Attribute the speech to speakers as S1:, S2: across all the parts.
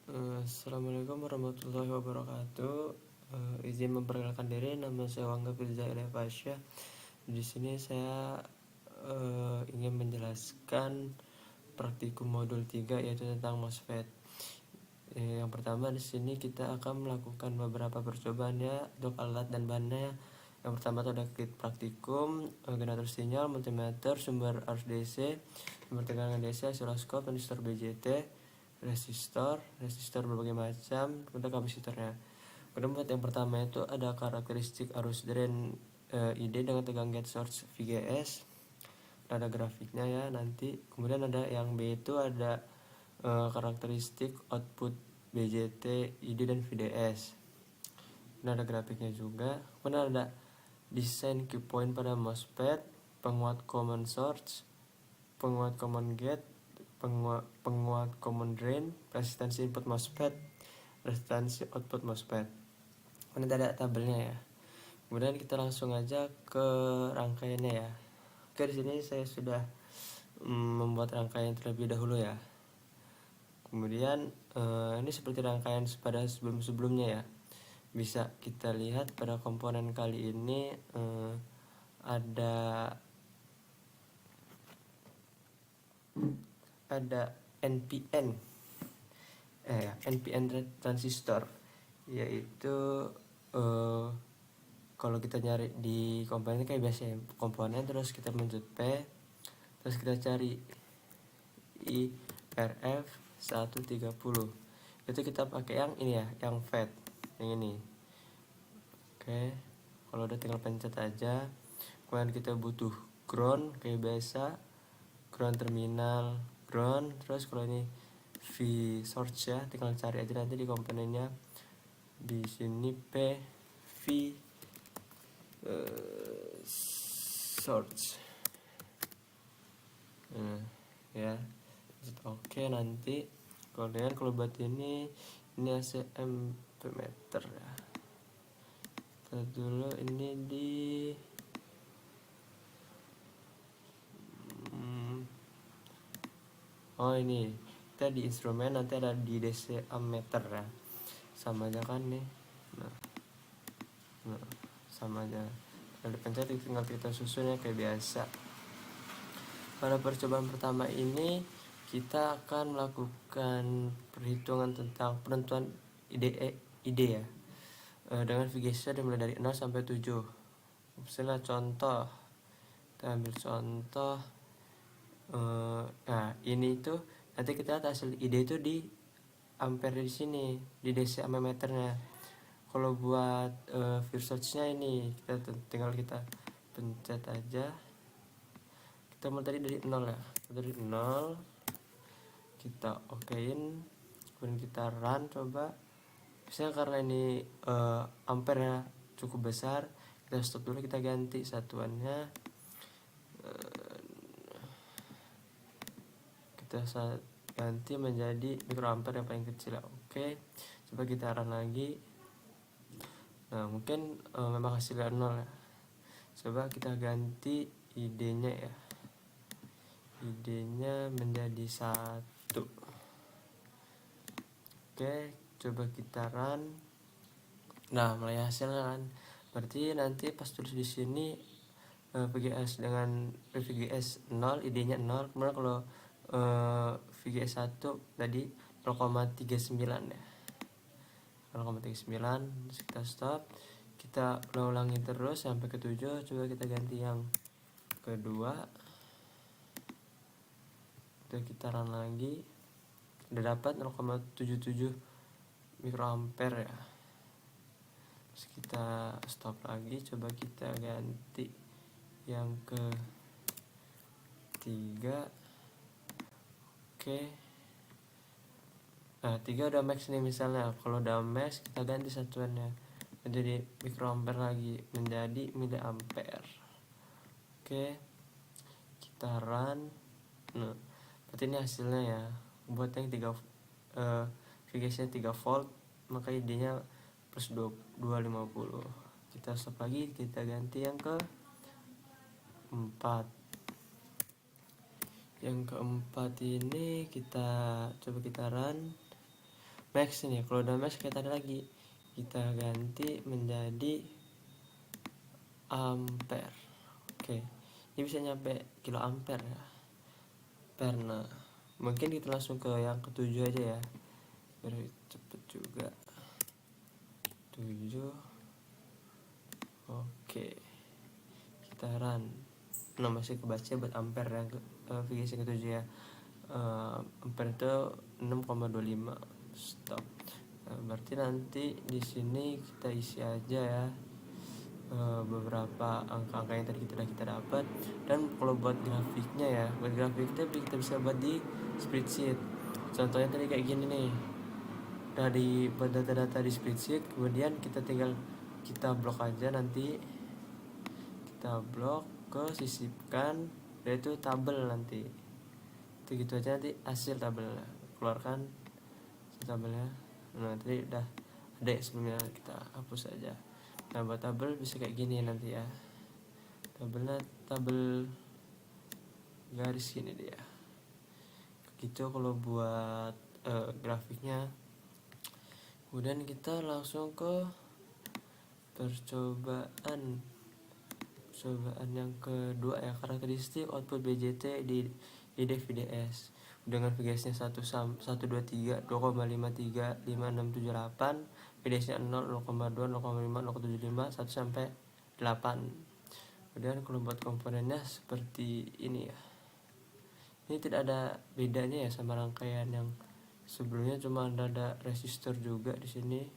S1: Assalamualaikum warahmatullahi wabarakatuh. Izin memperkenalkan diri, nama saya Wangga Firza Elia Pasha. Di sini saya ingin menjelaskan praktikum modul 3 yaitu tentang MOSFET. Yang pertama di sini kita akan melakukan beberapa percobaan ya untuk alat dan bahannya. Yang pertama itu ada kit praktikum, generator sinyal, multimeter, sumber arus DC, sumber tegangan DC, oscilloscope, transistor BJT, resistor berbagai macam untuk kapasitornya. Kemudian buat yang pertama itu ada karakteristik arus drain ID dengan tegangan gate source VGS. Ada grafiknya ya nanti. Kemudian ada yang B itu ada karakteristik output BJT, ID dan VDS. Ini ada grafiknya juga. Kemudian ada desain key point pada MOSFET, penguat common source, penguat common gate, penguat common drain, resistansi input MOSFET, resistansi output MOSFET. Ini ada tabelnya ya. Kemudian kita langsung aja ke rangkaiannya ya. Oke, di sini saya sudah membuat rangkaian terlebih dahulu ya. Kemudian ini seperti rangkaian pada sebelum-sebelumnya ya. Bisa kita lihat pada komponen kali ini ada NPN NPN transistor, yaitu kalau kita nyari di komponen kayak biasa ya, komponen terus kita mencet P, terus kita cari IRF 130, itu kita pakai yang ini ya, yang FET yang ini. Oke, kalau udah tinggal pencet aja. Kemudian kita butuh ground kayak biasa, ground terminal, ground. Terus kalau ini V source ya, tinggal cari aja nanti di komponennya. Di sini P V source. Ya. Oke, nanti kemudian kalau buat ini ACM per meter ya. Kita dulu ini di ini kita di instrumen nanti ada di DC ammeter ya, sama aja kan nih. Nah sama aja, kalau dipencet tinggal kita susun ya kayak biasa. Pada percobaan pertama ini kita akan melakukan perhitungan tentang penentuan ide ya, dengan VGS dimulai dari 0 sampai 7. Misalnya contoh, kita ambil contoh nah ini tuh nanti kita lihat hasil ide itu di ampere di sini di DC ammeternya. Kalau buat Virsource-nya ini kita tinggal kita pencet aja. Kita mulai tadi dari 0 ya, dari 0 kita okein, kemudian kita run coba. Misalnya karena ini ampere cukup besar, kita stop dulu, kita ganti satuannya. Kita ganti menjadi mikroampere yang paling kecil. Oke, coba kita run lagi. Nah mungkin memang hasilnya 0 ya. Coba kita ganti idenya ya, idenya menjadi 1. Oke, coba kita run. Nah mulai hasilnya kan, berarti nanti pas tulis di sini VGS dengan VGS 0, idenya 0. Kemudian kalau VGS 1 tadi 0,39 ya, 0,39. Terus kita stop, kita ulangi terus sampai ke 7. Coba kita ganti yang kedua, kita run lagi, udah dapat 0,77 mikroampere ya. Terus kita stop lagi, coba kita ganti yang ke 3. Oke, nah 3 udah max nih misalnya. Kalau udah max kita ganti satuannya menjadi mikroampere lagi, menjadi miliampere. Oke, kita run. Nah berarti ini hasilnya ya. Buat yang 3 VGS nya 3 volt, maka idenya plus 250. Kita stop lagi, kita ganti yang ke 4. Yang keempat ini kita coba kita run. max nih. Kalau udah max kayak tadi lagi, kita ganti menjadi ampere. Oke, ini bisa nyampe kilo ampere ya, ampere. Nah, mungkin kita langsung ke yang ketujuh aja ya, biar cepet juga. 7. Oke, kita run. Nah, masih kebaca buat ampere yang VGS yang ketujuh ya. Ampere itu 6,25. Stop. Nah, berarti nanti di sini kita isi aja ya beberapa angka-angka yang tadi kita dapat. Dan kalau buat grafiknya ya, buat grafiknya kita bisa buat di spreadsheet. Contohnya tadi kayak gini nih, dari buat data-data di spreadsheet, kemudian kita tinggal kita blok aja, nanti kita blok ke sisipkan, yaitu tabel nanti. Itu gitu aja, nanti hasil tabelnya keluarkan tabelnya. Nah, tadi udah ada sebelumnya, kita hapus aja. Nah, buat tabel bisa kayak gini nanti ya, tabelnya tabel garis ini dia gitu kalau buat grafiknya. Kemudian kita langsung ke percobaan yang kedua ya, karakteristik output BJT di IDVDS dengan VGS nya 1, 2, 3, 2,53, 5, 6, 7, 8, VDS nya 0, 0,2, 0,5, 0,75, 1 sampai 8. Kemudian kalau buat komponennya seperti ini ya, ini tidak ada bedanya ya sama rangkaian yang sebelumnya, cuma ada resistor juga di sini,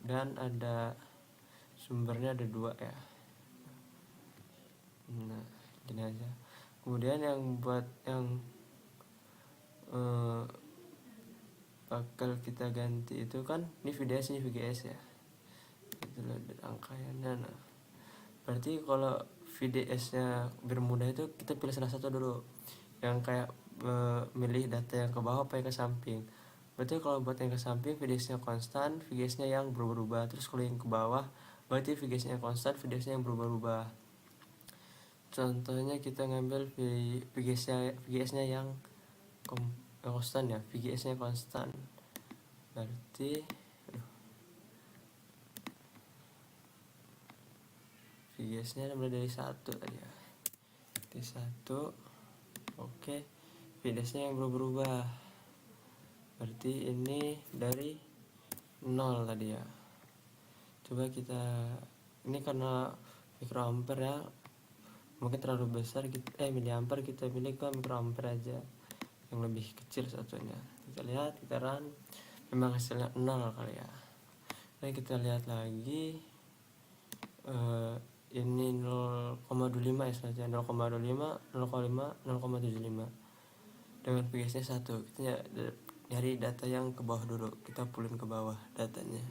S1: dan ada sumbernya ada 2 ya. Nah, gini aja. Kemudian yang buat yang bakal kita ganti itu kan ini VDS, ini VGS ya, itu rangkaiannya. Nah, berarti kalau VDS nya bermudah itu kita pilih salah satu dulu, yang kayak milih data yang ke bawah apa yang ke samping. Berarti kalau buat yang ke samping VDS nya konstan, VGS nya yang berubah-ubah. Terus kalau yang ke bawah berarti VGS nya konstan, VDS nya yang berubah-ubah. Contohnya kita ngambil VGS nya yang konstan ya, VGS nya konstan, berarti VGS nya mulai dari 1 tadi ya, dari 1. Oke, VGS nya yang berubah, berarti ini dari 0 tadi ya. Coba kita, ini karena mikroampere ya, mungkin terlalu besar miliampere, kita pilih ke mikroampere aja yang lebih kecil satunya. Kita lihat, kita run, memang hasilnya 0 kali ya. Nah, kita lihat lagi, ini 0,25 ya saja, 0,25, 0,5, 0,75 dengan VGS nya 1. Kita nyari data yang ke bawah dulu, kita pulin ke bawah datanya.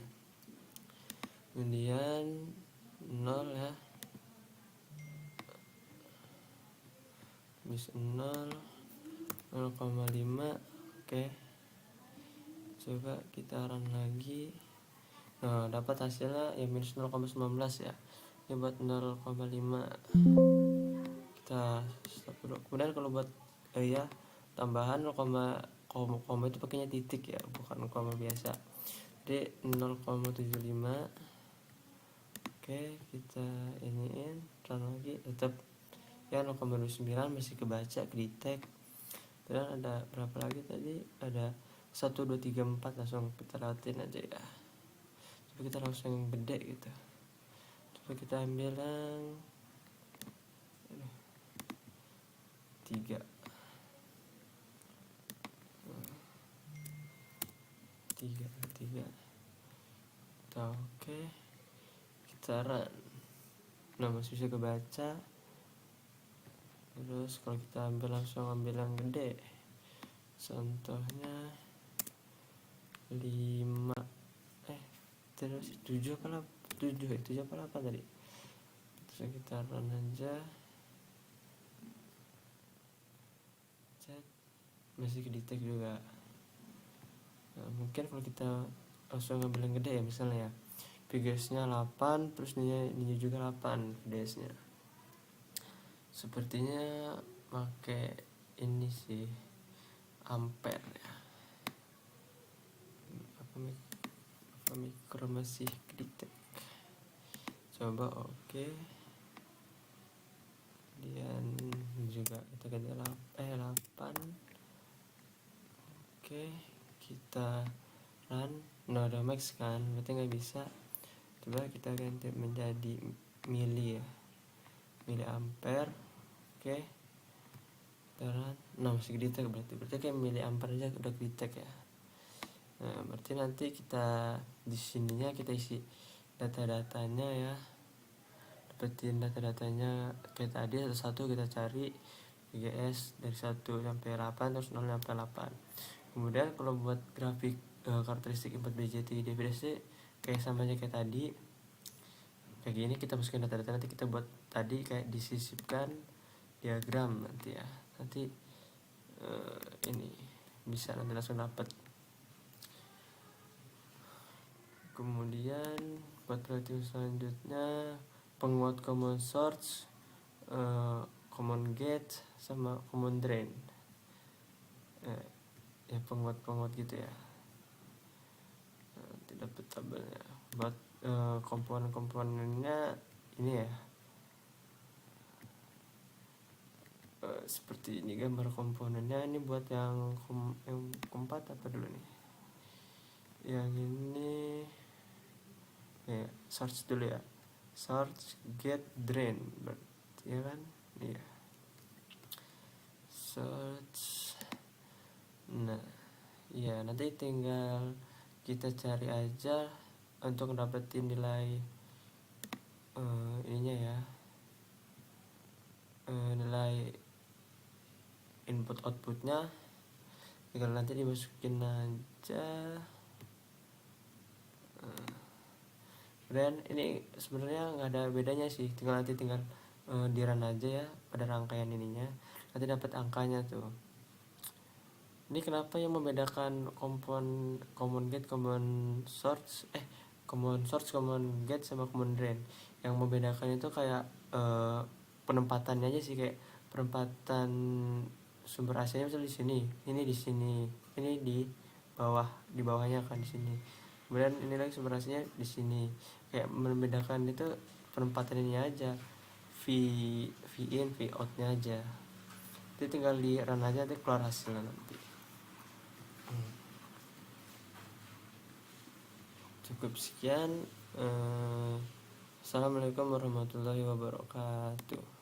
S1: Kemudian 0 ya, bis 0, 0,5. Oke, coba kita run lagi. Nah, dapat hasilnya ya minus 0,19 ya, ini buat 0,5. Kita stop dulu. Kemudian kalau buat ya tambahan 0, itu pakainya titik ya, bukan koma biasa, jadi 0,75. Oke, kita iniin, run lagi, tetap ya 0,29, masih kebaca, ke detect. Dan ada berapa lagi tadi, ada 1, 2, 3, 4, langsung kita lewatin aja ya. Coba kita langsung yang gede gitu, coba kita ambil yang 3. Oke, kita run. Nah, masih bisa kebaca. Terus kalau kita langsung ambil yang gede, contohnya 5, terus 7 apa 8 tadi. Terus kita run aja, cek, masih ke detect juga. Nah, mungkin kalau kita langsung ngambil yang gede ya, misalnya ya VGS nya 8, terus ini juga 8 VGS nya. Sepertinya pakai ini sih, ampere ya. Mikro masih kedetek. Coba oke. Kemudian juga kita ganti 8. Oke, kita run. Nah udah max kan, berarti nggak bisa. Coba kita ganti menjadi mili ya, mili ampere. Oke, kita run. Nah masih kedetek, berarti kayak mili ampere aja udah kedetek ya. Nah berarti nanti kita di sininya kita isi data-datanya ya, dapetin data-datanya kayak tadi satu-satu kita cari VGS dari 1 sampai 8 terus 0 sampai 8. Kemudian kalau buat grafik karakteristik input BJT DVDC kayak sama aja kayak tadi, kayak gini kita masukin data-data, nanti kita buat tadi kayak disisipkan diagram nanti ya, nanti ini bisa nanti langsung dapat. Kemudian buat proyek selanjutnya penguat common source, common gate sama common drain, ya penguat gitu ya. Nanti dapat tabelnya. Buat komponen-komponennya ini ya, seperti ini gambar komponennya. Ini buat yang keempat apa dulu nih, yang ini ya, source dulu ya, source gate drain berarti ya kan, iya source. Nah ya nanti tinggal kita cari aja untuk dapetin nilai ininya ya, nilai input outputnya, tinggal nanti dimasukin aja. Dan ini sebenarnya nggak ada bedanya sih, tinggal di run aja ya pada rangkaian ininya, nanti dapat angkanya tuh. Ini kenapa yang membedakan common gate, common source, common gate sama common drain. Yang membedakan itu kayak penempatannya aja sih, kayak penempatan sumber AC-nya misalnya di sini, ini di sini, ini di bawahnya kan di sini. Kemudian ini lagi sumber AC-nya di sini. Kayak membedakan itu penempatan ini aja, V in, V out-nya aja. Jadi tinggal di run aja, nanti keluar hasilnya nanti. Cukup sekian. Assalamualaikum warahmatullahi wabarakatuh.